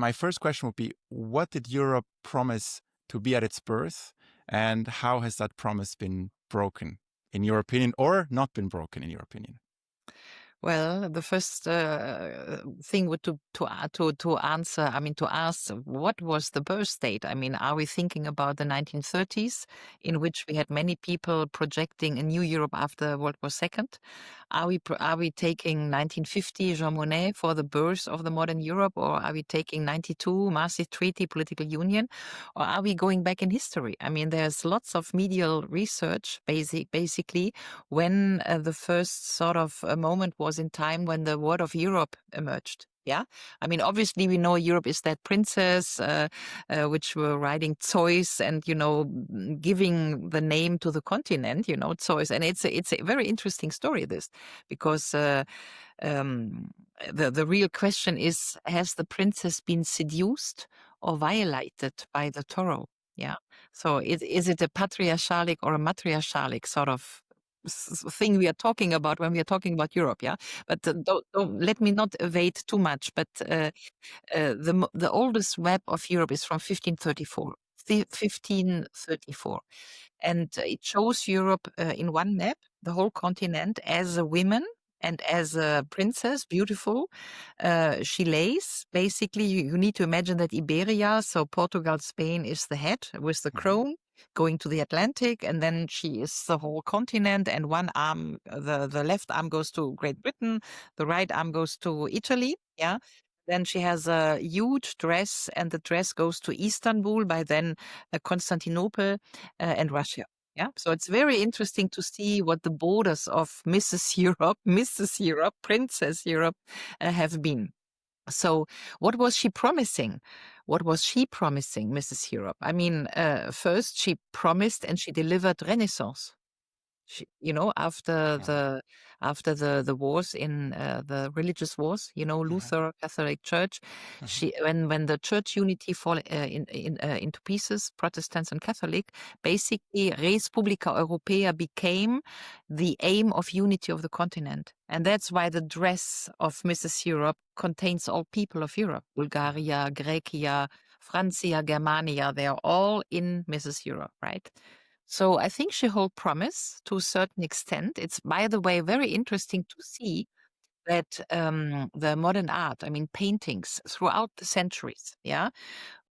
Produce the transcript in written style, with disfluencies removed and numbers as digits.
my first question would be, what did Europe promise to be at its birth, and how has that promise been broken, in your opinion, or not been broken, in your opinion? Well, the first thing would to answer, I mean, to ask what was the birth date? I mean, are we thinking about the 1930s, in which we had many people projecting a new Europe after World War II? Are we taking 1950 Jean Monnet for the birth of the modern Europe, or are we taking 92 Maastricht Treaty, political union, or are we going back in history? I mean, there's lots of medial research, basically, when the first sort of moment was in time when the word of Europe emerged. Yeah, I mean, obviously we know Europe is that princess, which were riding Zeus and giving the name to the continent. Zeus, and it's a very interesting story. This because the real question is: has the princess been seduced or violated by the taureau? Yeah. So is it a patriarchalic or a matriarchalic sort of thing we are talking about when we are talking about Europe? Yeah. But don't let me not evade too much. But the oldest map of Europe is from 1534. 1534, and it shows Europe in one map, the whole continent, as a woman and as a princess, beautiful. She lays. Basically, you need to imagine that Iberia, so Portugal, Spain, is the head with the Hmm. crown going to the Atlantic, and then she is the whole continent, and one arm, the left arm goes to Great Britain, the right arm goes to Italy. Yeah. Then she has a huge dress, and the dress goes to Istanbul, by then Constantinople, and Russia. Yeah. So it's very interesting to see what the borders of Mrs. Europe, Mrs. Europe, Princess Europe have been. So what was she promising? What was she promising, Mrs. Europe? I mean, first she promised and she delivered Renaissance. After Yeah. the wars in the religious wars, Hmm. Luther, Catholic Church, Hmm. when the church unity fall into pieces, Protestants and Catholic, basically Res Publica Europea became the aim of unity of the continent, and that's why the dress of Mrs. Europe contains all people of Europe: Bulgaria, Grecia, Francia, Germania. They are all in Mrs. Europe, right? So I think she hold promise to a certain extent. It's, by the way, very interesting to see that the modern art, I mean, paintings throughout the centuries, yeah,